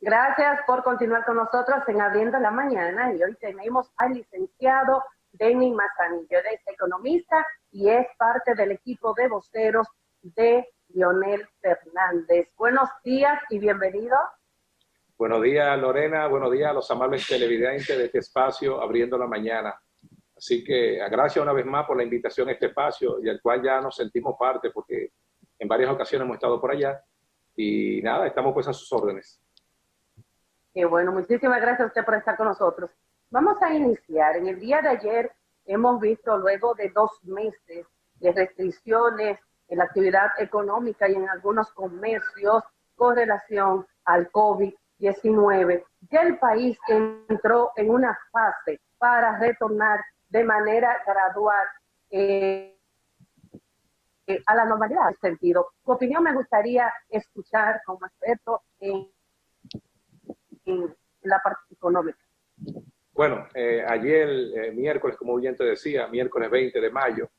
Gracias por continuar con nosotros en Abriendo la Mañana, y hoy tenemos al licenciado Denis Mazanillo. Él es economista y es parte del equipo de voceros de Leonel Fernández. Buenos días y bienvenido. Buenos días, Lorena. Buenos días a los amables televidentes de este espacio Abriendo la Mañana. Así que gracias una vez más por la invitación a este espacio, y al cual ya nos sentimos parte porque en varias ocasiones hemos estado por allá. Y nada, estamos pues a sus órdenes. Qué bueno, muchísimas gracias a usted por estar con nosotros. Vamos a iniciar. En el día de ayer hemos visto, luego de 2 meses de restricciones en la actividad económica y en algunos comercios con relación al COVID-19, ya el país entró en una fase para retornar de manera gradual a la normalidad en ese sentido. Tu opinión me gustaría escuchar como experto en la parte económica. Bueno, ayer, miércoles, como bien te decía, miércoles 20 de mayo,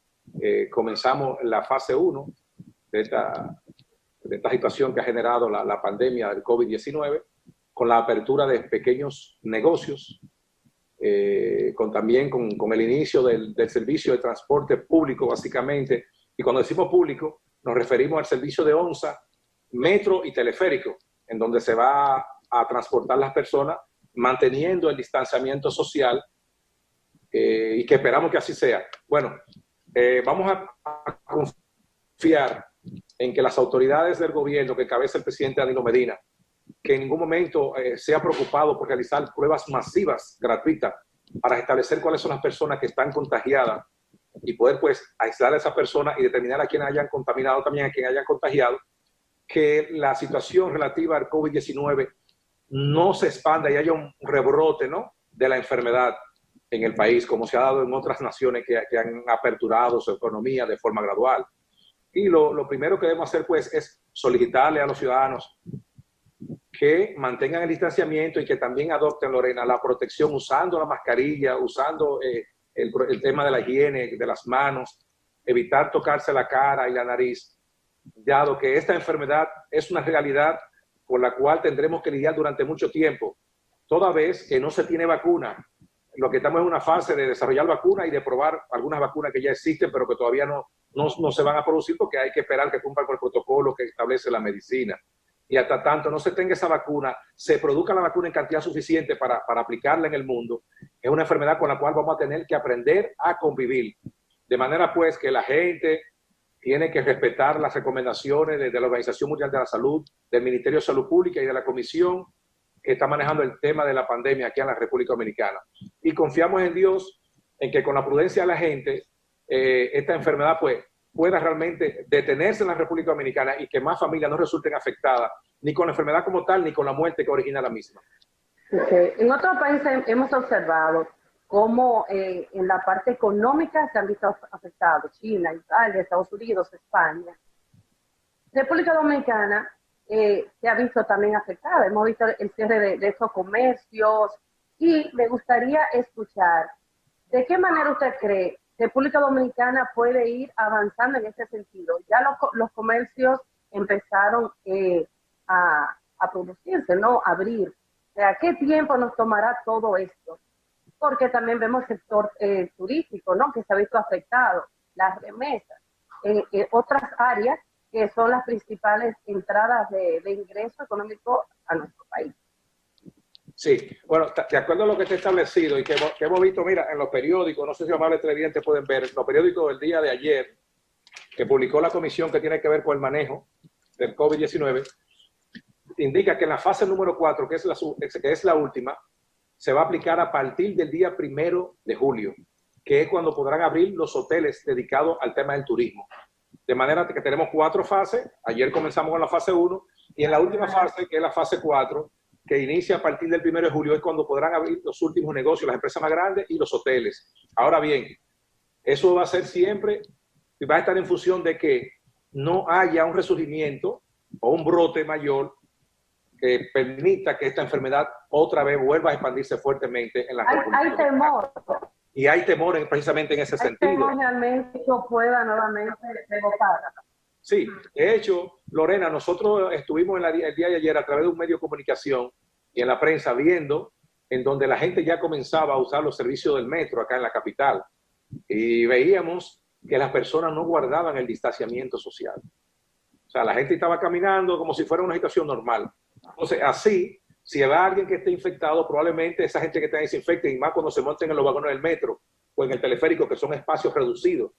comenzamos la fase 1 de esta situación que ha generado la pandemia del COVID-19, con la apertura de pequeños negocios, también con el inicio del servicio de transporte público, básicamente. Y cuando decimos público, nos referimos al servicio de onza, metro y teleférico, en donde se va a transportar las personas manteniendo el distanciamiento social, y que esperamos que así sea. Bueno, vamos a confiar en que las autoridades del gobierno que encabeza el presidente Danilo Medina, que en ningún momento se ha preocupado por realizar pruebas masivas gratuitas para establecer cuáles son las personas que están contagiadas y poder pues aislar a esas personas y determinar a quienes hayan contaminado, también a quienes hayan contagiado, que la situación relativa al COVID-19 no se expanda y haya un rebrote, ¿no?, de la enfermedad en el país, como se ha dado en otras naciones que han aperturado su economía de forma gradual. Y lo primero que debemos hacer pues es solicitarle a los ciudadanos que mantengan el distanciamiento y que también adopten, Lorena, la protección usando la mascarilla, usando el tema de la higiene de las manos, evitar tocarse la cara y la nariz, dado que esta enfermedad es una realidad con la cual tendremos que lidiar durante mucho tiempo, toda vez que no se tiene vacuna. Lo que estamos en una fase de desarrollar vacunas y de probar algunas vacunas que ya existen, pero que todavía no se van a producir porque hay que esperar que cumplan con el protocolo que establece la medicina. Y hasta tanto no se tenga esa vacuna, se produzca la vacuna en cantidad suficiente para aplicarla en el mundo, es una enfermedad con la cual vamos a tener que aprender a convivir. De manera pues que la gente tiene que respetar las recomendaciones de la Organización Mundial de la Salud, del Ministerio de Salud Pública y de la Comisión que está manejando el tema de la pandemia aquí en la República Dominicana. Y confiamos en Dios, en que con la prudencia de la gente, esta enfermedad pues pueda realmente detenerse en la República Dominicana y que más familias no resulten afectadas ni con la enfermedad como tal, ni con la muerte que origina la misma. Okay. En otros países hemos observado cómo en la parte económica se han visto afectados: China, Italia, Estados Unidos, España. República Dominicana se ha visto también afectada. Hemos visto el cierre de esos comercios, y me gustaría escuchar de qué manera usted cree República Dominicana puede ir avanzando en ese sentido. Ya los comercios empezaron a producirse, ¿no? A abrir. O sea, ¿qué tiempo nos tomará todo esto? Porque también vemos el sector turístico, ¿no?, que se ha visto afectado, las remesas, otras áreas que son las principales entradas de ingreso económico a nuestro país. Sí, bueno, de acuerdo a lo que está establecido y que hemos visto, mira, en los periódicos, no sé si los amables televidentes pueden ver, los periódicos del día de ayer, que publicó la comisión que tiene que ver con el manejo del COVID-19, indica que en la fase número 4, que es la última, se va a aplicar a partir del día 1 de julio, que es cuando podrán abrir los hoteles dedicados al tema del turismo. De manera que tenemos 4 fases. Ayer comenzamos con la fase 1 y en la última fase, que es la fase 4, que inicia a partir del 1 de julio, es cuando podrán abrir los últimos negocios, las empresas más grandes y los hoteles. Ahora bien, eso va a ser siempre, y va a estar en función de que no haya un resurgimiento o un brote mayor que permita que esta enfermedad otra vez vuelva a expandirse fuertemente en la República. Hay temor. Y hay temor precisamente en ese sentido. Hay temor realmente que pueda nuevamente rebotar. Sí, de hecho, Lorena, nosotros estuvimos el día de ayer a través de un medio de comunicación y en la prensa viendo en donde la gente ya comenzaba a usar los servicios del metro acá en la capital. Y veíamos que las personas no guardaban el distanciamiento social. O sea, la gente estaba caminando como si fuera una situación normal. Entonces, así, si va alguien que esté infectado, probablemente esa gente que está desinfecte, y más cuando se monten en los vagones del metro o en el teleférico, que son espacios reducidos.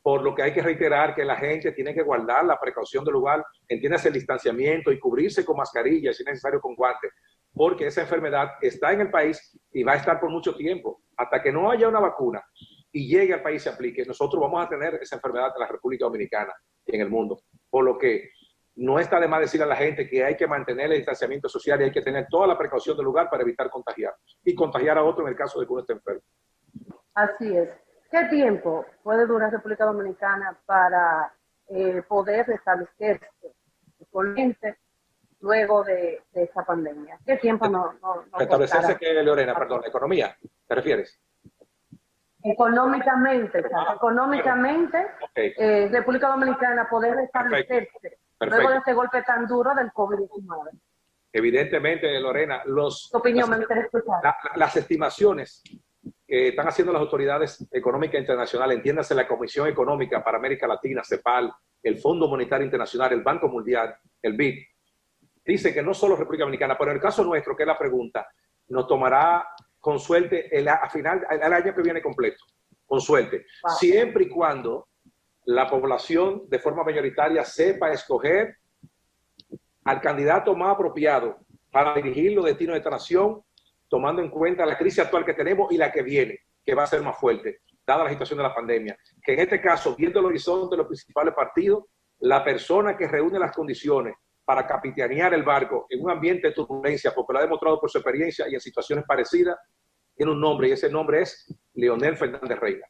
Por lo que hay que reiterar que la gente tiene que guardar la precaución del lugar, entiéndase el distanciamiento y cubrirse con mascarilla, si es necesario con guantes, porque esa enfermedad está en el país y va a estar por mucho tiempo. Hasta que no haya una vacuna y llegue al país y se aplique, nosotros vamos a tener esa enfermedad en la República Dominicana y en el mundo. Por lo que no está de más decir a la gente que hay que mantener el distanciamiento social y hay que tener toda la precaución del lugar para evitar contagiar y contagiar a otro en el caso de que uno esté enfermo. Así es. ¿Qué tiempo puede durar República Dominicana para poder restablecerse económicamente luego de esta pandemia? ¿Qué tiempo no restablecerse que, Lorena, perdón, la economía, ¿te refieres? Económicamente, económicamente, okay. República Dominicana poder restablecerse luego de este golpe tan duro del COVID-19. Evidentemente, Lorena, tu opinión, me interesa escuchar. Las estimaciones que están haciendo las autoridades económicas internacionales, entiéndase la Comisión Económica para América Latina, CEPAL, el Fondo Monetario Internacional, el Banco Mundial, el BID, dice que no solo República Dominicana, pero en el caso nuestro, que es la pregunta, nos tomará con suerte el año que viene completo, con suerte, wow. Siempre y cuando la población de forma mayoritaria sepa escoger al candidato más apropiado para dirigir los destinos de esta nación, tomando en cuenta la crisis actual que tenemos y la que viene, que va a ser más fuerte, dada la situación de la pandemia. Que en este caso, viendo el horizonte de los principales partidos, la persona que reúne las condiciones para capitanear el barco en un ambiente de turbulencia, porque lo ha demostrado por su experiencia y en situaciones parecidas, tiene un nombre, y ese nombre es Leonel Fernández Reina.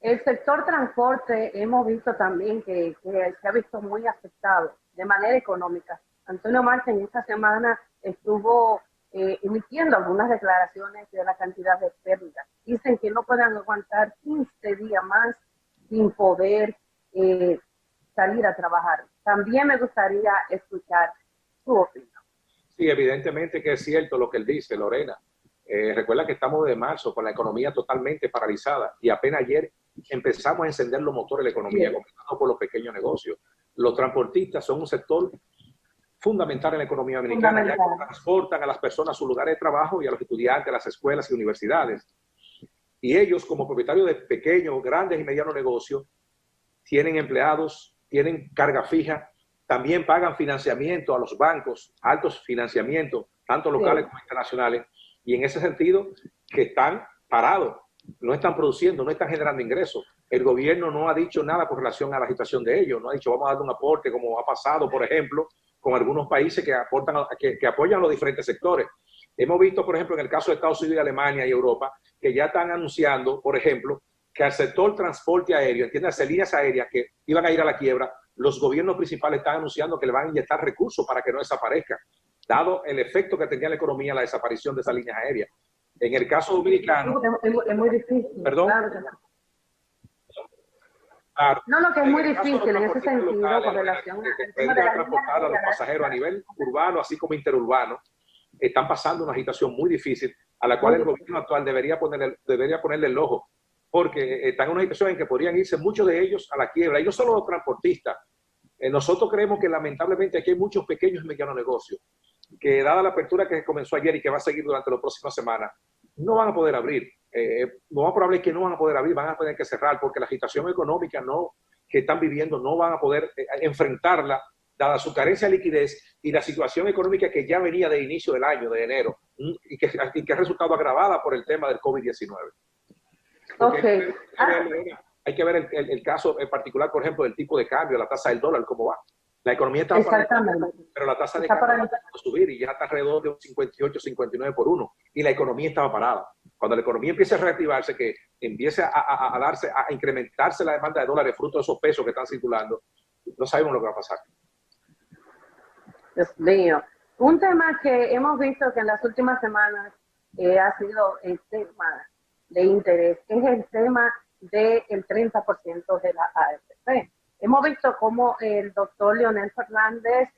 El sector transporte hemos visto también que se ha visto muy afectado de manera económica. Antonio Martín esta semana estuvo emitiendo algunas declaraciones de la cantidad de pérdidas. Dicen que no pueden aguantar 15 días más sin poder salir a trabajar. También me gustaría escuchar su opinión. Sí, evidentemente que es cierto lo que él dice, Lorena. Recuerda que estamos de marzo con la economía totalmente paralizada y apenas ayer empezamos a encender los motores de la economía, comenzando por los pequeños negocios. Los transportistas son un sector fundamental en la economía dominicana, ya que transportan a las personas a sus lugares de trabajo y a los estudiantes, a las escuelas y universidades. Y ellos, como propietarios de pequeños, grandes y medianos negocios, tienen empleados, tienen carga fija, también pagan financiamiento a los bancos, altos financiamientos, tanto locales como internacionales, y en ese sentido que están parados, no están produciendo, no están generando ingresos. El gobierno no ha dicho nada con relación a la situación de ellos, no ha dicho vamos a dar un aporte como ha pasado, por ejemplo, con algunos países que apoyan los diferentes sectores. Hemos visto, por ejemplo, en el caso de Estados Unidos, Alemania y Europa, que ya están anunciando, por ejemplo, que al sector transporte aéreo, entiéndase, líneas aéreas que iban a ir a la quiebra, los gobiernos principales están anunciando que le van a inyectar recursos para que no desaparezca, dado el efecto que tenía la economía la desaparición de esas líneas aéreas. En el caso dominicano... Es muy difícil. ¿Perdón? Claro. No, que es muy difícil en ese sentido locales, con relación al tema de transportar a los pasajeros a nivel urbano, así como interurbano, están pasando una situación muy difícil a la cual el gobierno actual debería ponerle el ojo, porque están en una situación en que podrían irse muchos de ellos a la quiebra, y no solo los transportistas. Nosotros creemos que lamentablemente aquí hay muchos pequeños y medianos negocios que, dada la apertura que comenzó ayer y que va a seguir durante las próximas semanas, no van a poder abrir. Lo más probable es que no van a poder abrir, van a tener que cerrar, porque la situación económica que están viviendo no van a poder enfrentarla, dada su carencia de liquidez y la situación económica que ya venía de inicio del año, de enero, y que ha resultado agravada por el tema del COVID-19. Okay. Hay que ver el caso en particular, por ejemplo, del tipo de cambio, la tasa del dólar, cómo va. La economía está paralizada, pero la tasa de cambio va a subir y ya está alrededor de un 58, 59 por 1. Y la economía estaba parada. Cuando la economía empiece a reactivarse, que empiece a incrementarse la demanda de dólares fruto de esos pesos que están circulando, no sabemos lo que va a pasar. Dios mío. Un tema que hemos visto que en las últimas semanas ha sido el tema de interés, es el tema del 30% de la AFP. Hemos visto cómo el doctor Leonel Fernández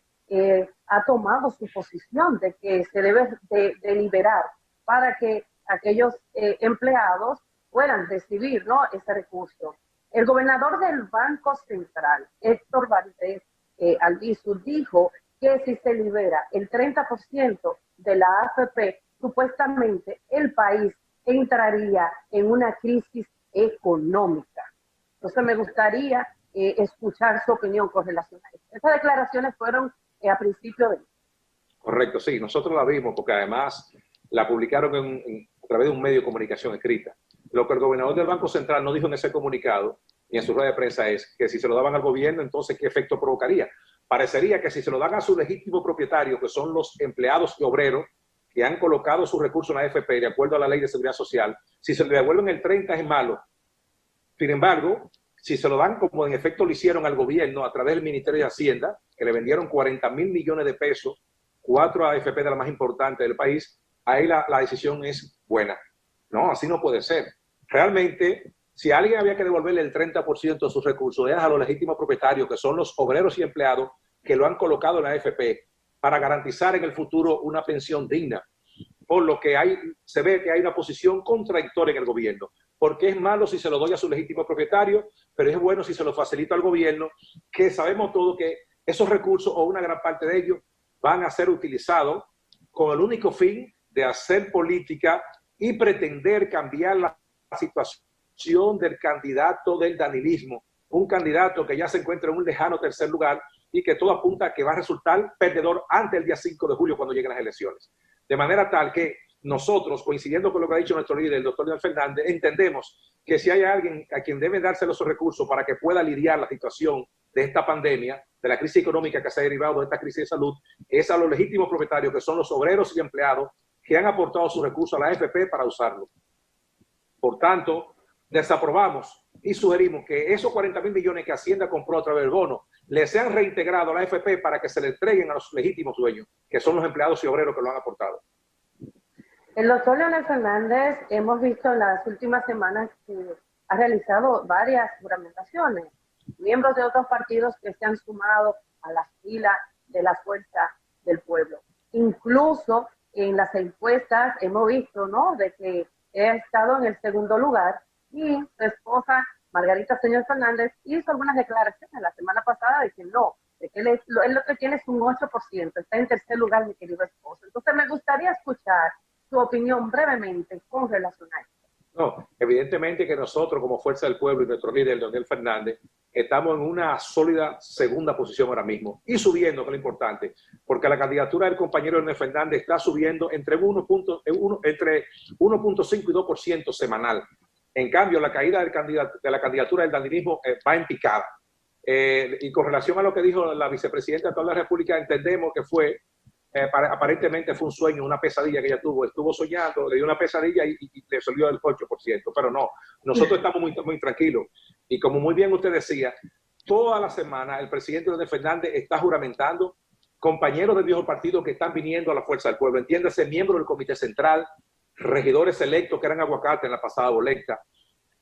ha tomado su posición de que se debe de liberar para que aquellos empleados puedan recibir, ¿no?, ese recurso. El gobernador del Banco Central, Héctor Valdés Albizu, dijo que si se libera el 30% de la AFP, supuestamente el país entraría en una crisis económica. Entonces me gustaría escuchar su opinión con relación a eso. Esas declaraciones fueron a principio de... Correcto, sí, nosotros la vimos porque además la publicaron a través de un medio de comunicación escrita. Lo que el gobernador del Banco Central no dijo en ese comunicado y en su rueda de prensa es que si se lo daban al gobierno, entonces ¿qué efecto provocaría? Parecería que si se lo dan a su legítimo propietario, que son los empleados y obreros que han colocado sus recursos en la AFP de acuerdo a la Ley de Seguridad Social, si se le devuelven el 30 es malo. Sin embargo, si se lo dan como en efecto lo hicieron al gobierno a través del Ministerio de Hacienda, que le vendieron 40.000 millones de pesos, 4 AFP de las más importantes del país, ahí la decisión es buena. No, así no puede ser. Realmente, si a alguien había que devolverle el 30% de sus recursos, es a los legítimos propietarios, que son los obreros y empleados que lo han colocado en la AFP para garantizar en el futuro una pensión digna. Por lo que se ve que hay una posición contradictoria en el gobierno. Porque es malo si se lo doy a su legítimo propietario, pero es bueno si se lo facilito al gobierno, que sabemos todos que esos recursos o una gran parte de ellos van a ser utilizados con el único fin de hacer política y pretender cambiar la situación del candidato del danilismo, un candidato que ya se encuentra en un lejano tercer lugar y que todo apunta a que va a resultar perdedor antes del día 5 de julio cuando lleguen las elecciones. De manera tal que nosotros, coincidiendo con lo que ha dicho nuestro líder, el doctor Leonel Fernández, entendemos que si hay alguien a quien deben darse los recursos para que pueda lidiar la situación de esta pandemia, de la crisis económica que se ha derivado de esta crisis de salud, es a los legítimos propietarios, que son los obreros y empleados que han aportado sus recursos a la AFP para usarlo. Por tanto, desaprobamos y sugerimos que esos 40.000 millones que Hacienda compró a través del bono les sean reintegrados a la AFP para que se le entreguen a los legítimos dueños, que son los empleados y obreros que lo han aportado. El doctor Leonel Fernández, hemos visto en las últimas semanas que ha realizado varias juramentaciones. Miembros de otros partidos que se han sumado a las filas de la Fuerza del Pueblo. Incluso en las encuestas hemos visto, ¿no?, de que ha estado en el segundo lugar, y su esposa, Margarita Señor Fernández, hizo algunas declaraciones la semana pasada de que no, de que él lo que tiene es un 8%, está en tercer lugar, mi querido esposo. Entonces me gustaría escuchar su opinión brevemente con relación a esto. No, evidentemente que nosotros como Fuerza del Pueblo y nuestro líder, Leonel Fernández, estamos en una sólida segunda posición ahora mismo y subiendo, que es lo importante, porque la candidatura del compañero Leonel Fernández está subiendo entre 1.5 y 2% semanal. En cambio, la caída de la candidatura del danilismo va en picada. Y con relación a lo que dijo la vicepresidenta de toda la República, entendemos que aparentemente fue un sueño, una pesadilla que ella tuvo. Estuvo soñando, le dio una pesadilla y le salió el 8%. Pero no, nosotros estamos muy tranquilos. Y como muy bien usted decía, toda la semana el presidente Leonel Fernández está juramentando compañeros del viejo partido que están viniendo a la Fuerza del Pueblo. Entiéndase, miembros del Comité Central, regidores electos que eran aguacate en la pasada boleta.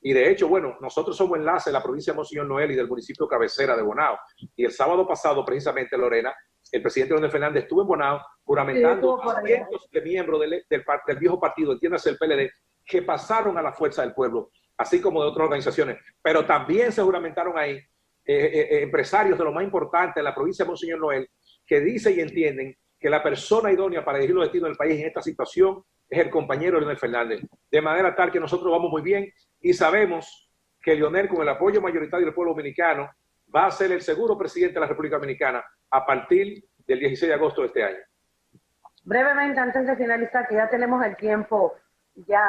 Y de hecho, bueno, nosotros somos enlace de la provincia de Monseñor Noel y del municipio cabecera de Bonao. Y el sábado pasado, precisamente, Lorena, el presidente Leonel Fernández estuvo en Bonao juramentando a cientos de miembros del viejo partido, entiéndase el PLD, que pasaron a la Fuerza del Pueblo, así como de otras organizaciones. Pero también se juramentaron ahí empresarios de lo más importante de la provincia de Monseñor Noel, que dicen y entienden que la persona idónea para dirigir los destinos del país en esta situación es el compañero Leonel Fernández. De manera tal que nosotros vamos muy bien y sabemos que Leonel, con el apoyo mayoritario del pueblo dominicano, va a ser el seguro presidente de la República Dominicana a partir del 16 de agosto de este año. Brevemente, antes de finalizar, que ya tenemos el tiempo ya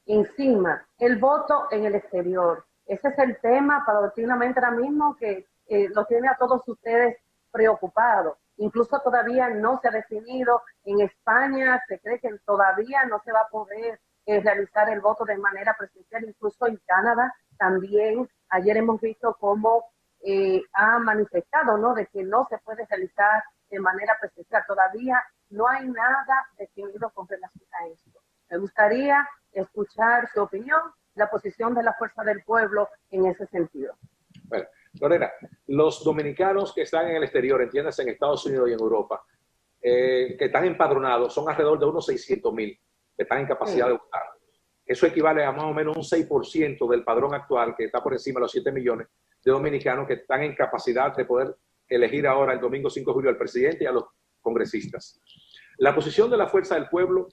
encima, el voto en el exterior. Ese es el tema paulatinamente ahora mismo que lo tiene a todos ustedes preocupados. Incluso todavía no se ha definido. En España se cree que todavía no se va a poder realizar el voto de manera presencial. Incluso en Canadá también. Ayer hemos visto cómo ha manifestado, ¿no?, de que no se puede realizar de manera presencial. Todavía no hay nada definido con relación a esto. Me gustaría escuchar su opinión, la posición de la Fuerza del Pueblo en ese sentido. Bueno, Lorena, los dominicanos que están en el exterior, entiéndase en Estados Unidos y en Europa, que están empadronados, son alrededor de unos 600,000 que están en capacidad de votar. Eso equivale a más o menos un 6% del padrón actual, que está por encima de los 7 millones de dominicanos que están en capacidad de poder elegir ahora el domingo 5 de julio al presidente y a los congresistas. La posición de la Fuerza del Pueblo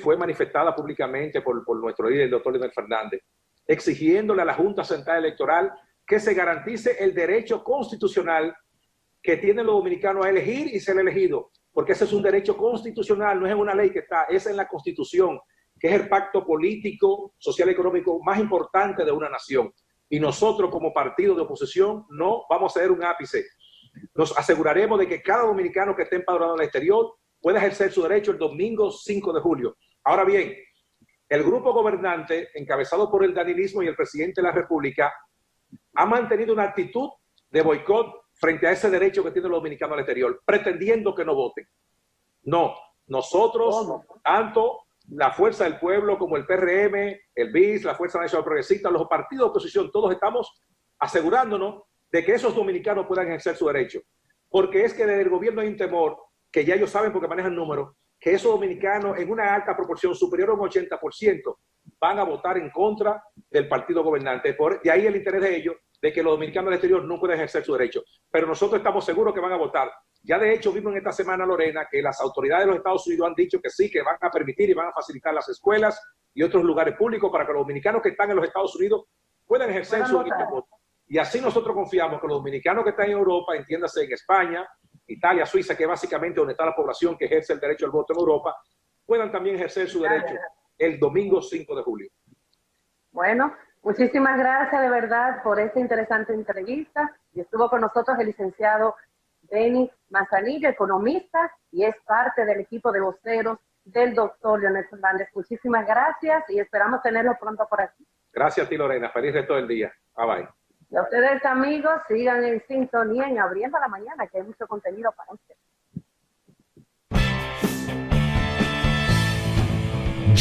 fue manifestada públicamente por nuestro líder, el doctor Leonel Fernández, exigiéndole a la Junta Central Electoral que se garantice el derecho constitucional que tienen los dominicanos a elegir y ser elegidos, porque ese es un derecho constitucional, no es una ley que está, es en la Constitución, que es el pacto político, social y económico más importante de una nación. Y nosotros como partido de oposición no vamos a ceder un ápice. Nos aseguraremos de que cada dominicano que esté empadronado en el exterior pueda ejercer su derecho el domingo 5 de julio. Ahora bien, el grupo gobernante, encabezado por el danilismo y el presidente de la República, ha mantenido una actitud de boicot frente a ese derecho que tienen los dominicanos al exterior, pretendiendo que no voten. No, nosotros, tanto la Fuerza del Pueblo como el PRM, el BIS, la Fuerza Nacional Progresista, los partidos de oposición, todos estamos asegurándonos de que esos dominicanos puedan ejercer su derecho. Porque es que desde el gobierno hay un temor, que ya ellos saben porque manejan números, que esos dominicanos en una alta proporción, superior a un 80%, van a votar en contra del partido gobernante. De ahí el interés de ellos de que los dominicanos del exterior no puedan ejercer su derecho. Pero nosotros estamos seguros que van a votar. Ya de hecho vimos en esta semana, Lorena, que las autoridades de los Estados Unidos han dicho que sí, que van a permitir y van a facilitar las escuelas y otros lugares públicos para que los dominicanos que están en los Estados Unidos puedan ejercer su derecho de voto. Y así nosotros confiamos que los dominicanos que están en Europa, entiéndase en España, Italia, Suiza, que es básicamente donde está la población que ejerce el derecho al voto en Europa, puedan también ejercer su derecho el domingo 5 de julio. Bueno, muchísimas gracias de verdad por esta interesante entrevista. Y estuvo con nosotros el licenciado Denis Manzanillo, economista, y es parte del equipo de voceros del doctor Leonel Fernández. Muchísimas gracias y esperamos tenerlo pronto por aquí. Gracias a ti, Lorena. Feliz resto del día. Bye bye. Y a ustedes, amigos, sigan en sintonía en Abriendo la Mañana, que hay mucho contenido para ustedes.